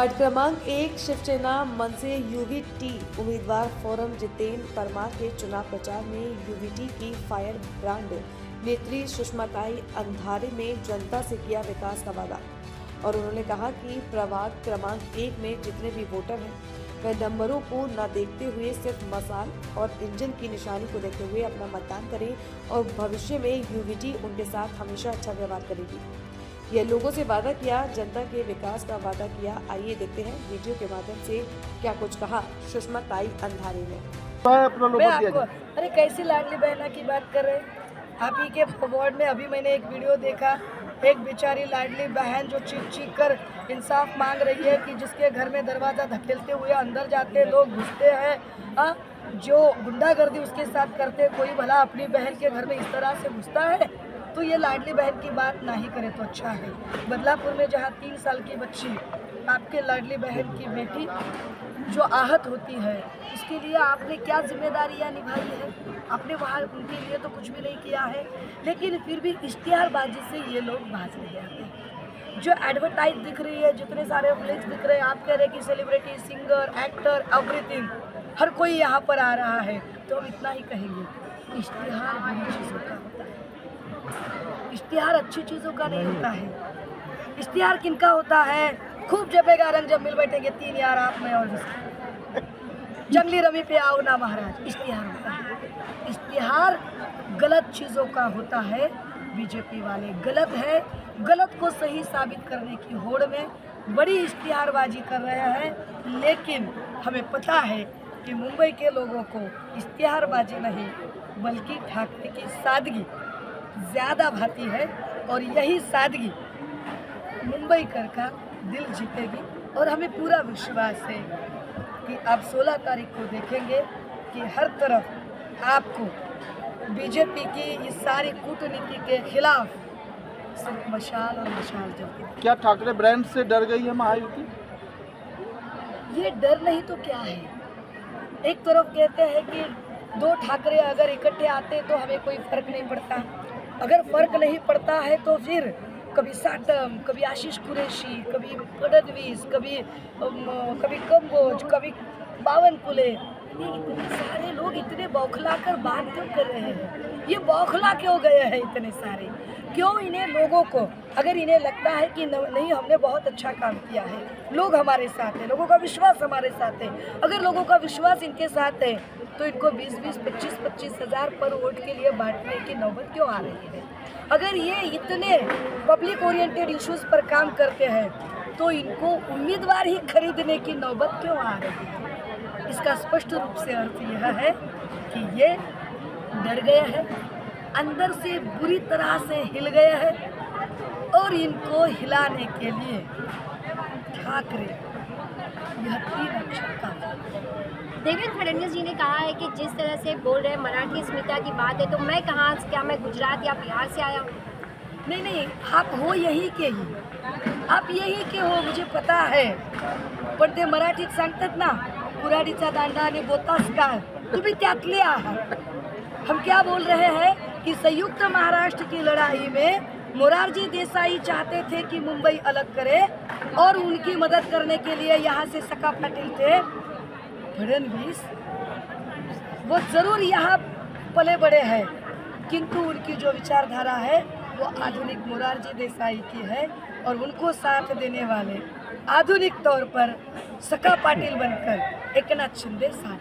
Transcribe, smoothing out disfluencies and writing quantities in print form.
Ward क्रमांक 1 शिवसेना मनसे यूवीटी उम्मीदवार forum Jitendra Parmar के चुनाव प्रचार में यूवीटी की फायर ब्रांड नेत्री सुषमाताई अंधारे में जनता से किया विकास का वादा। और उन्होंने कहा कि प्रभाग क्रमांक 1 में जितने भी वोटर हैं वह नंबरों को न देखते हुए सिर्फ मसाल और इंजन की निशानी को देखते हुए अपना मतदान करें और भविष्य में यूवीटी उनके साथ हमेशा अच्छा व्यवहार करेगी। यह लोगों से वादा किया, जनता के विकास का वादा किया। आइए देखते हैं वीडियो के माध्यम से क्या कुछ कहा सुषमाताई अंधारे ने। अरे कैसी लाडली बहना की बात कर रहे हैं आप ही के वार्ड में। अभी मैंने एक वीडियो देखा, एक बेचारी लाडली बहन जो चीख कर इंसाफ मांग रही है कि जिसके घर में दरवाज़ा धकेलते हुए अंदर जाते लोग घुसते हैं, जो गुंडागर्दी उसके साथ करते, कोई भला अपनी बहन के घर में इस तरह से घुसता है? तो ये लाडली बहन की बात ना ही करे तो अच्छा है। बदलापुर में जहाँ 3 साल की बच्ची, आपके लाडली बहन की बेटी जो आहत होती है, उसके लिए आपने क्या जिम्मेदारियां निभाई है? आपने वहाँ उनके लिए तो कुछ भी नहीं किया है, लेकिन फिर भी इश्तिहारबाजी से ये लोग भाग ले जाते हैं। जो एडवर्टाइज दिख रही है, जितने सारे फ्लेक्स दिख रहे हैं, आप कह रहे हैं कि सेलिब्रिटी, सिंगर, एक्टर, एवरीथिंग हर कोई यहाँ पर आ रहा है, तो हम इतना ही कहेंगे, इश्तिहार बुरी चीज़ों का होता है, इश्तिहार अच्छी चीज़ों का नहीं होता है। इश्तिहार किनका होता है? खूब जपेगा रंग जब मिल बैठेंगे 3 यार आप में और जंगली रमी पे आओ ना महाराज, इश्तिहार होता है। इश्तिहार गलत चीज़ों का होता है। बीजेपी वाले गलत है, गलत को सही साबित करने की होड़ में बड़ी इश्तिहारबाजी कर रहे हैं, लेकिन हमें पता है कि मुंबई के लोगों को इश्तिहारबाजी नहीं बल्कि ठाकरे की सादगी ज़्यादा भाती है, और यही सादगी मुंबई का दिल जीतेगी। और हमें पूरा विश्वास है कि आप 16 तारीख को देखेंगे कि हर तरफ आपको बीजेपी की इस सारी कूटनीति के खिलाफ सिर्फ मशाल और मशाल जलती। क्या ठाकरे ब्रांड से डर गई है महायुति? ये डर नहीं तो क्या है? एक तरफ कहते हैं कि 2 ठाकरे अगर इकट्ठे आते तो हमें कोई फर्क नहीं पड़ता। अगर फर्क नहीं पड़ता है तो फिर कभी साटम, कभी आशीष कुरैशी, कभी फडणवीस, कभी कंबोज, कभी बावनकुले, ये इतने सारे लोग इतने बौखला कर बात क्यों कर रहे हैं? ये बौखला क्यों गए हैं इतने सारे? क्यों इन्हें लोगों को, अगर इन्हें लगता है कि नहीं हमने बहुत अच्छा काम किया है, लोग हमारे साथ हैं, लोगों का विश्वास हमारे साथ है, अगर लोगों का विश्वास इनके साथ है तो इनको 20-20, 25-25 हज़ार पर वोट के लिए बांटने की नौबत क्यों आ रही है? अगर ये इतने पब्लिक ओरिएंटेड इश्यूज़ पर काम करते हैं तो इनको उम्मीदवार ही खरीदने की नौबत क्यों आ रही है? इसका स्पष्ट रूप से अर्थ यह है कि ये डर गए हैं, अंदर से बुरी तरह से हिल गए हैं, और इनको हिलाने के लिए ठाकरे यह 3 अक्षर का। देवेंद्र फडणवीस जी ने कहा है कि जिस तरह से बोल रहे हैं मराठी अस्मिता की बात है, तो मैं कहाँ, क्या मैं गुजरात या बिहार से आया हूँ? नहीं, आप हो यही के ही, आप यही के हो, मुझे पता है। पण ते मराठीत सांगतात ना, कुऱ्हाडीचा दांडा आणि बोतास काय, तुम्ही त्यातले आहात। हम क्या बोल रहे हैं कि संयुक्त महाराष्ट्र की लड़ाई में मोरारजी देसाई चाहते थे कि मुंबई अलग करे, और उनकी मदद करने के लिए यहाँ से सका पाटिल थे। फडणवीस वो ज़रूर यहाँ पले बड़े हैं, किंतु उनकी जो विचारधारा है वो आधुनिक मोरारजी देसाई की है, और उनको साथ देने वाले आधुनिक तौर पर सका पाटिल बनकर एकनाथ शिंदे साथ।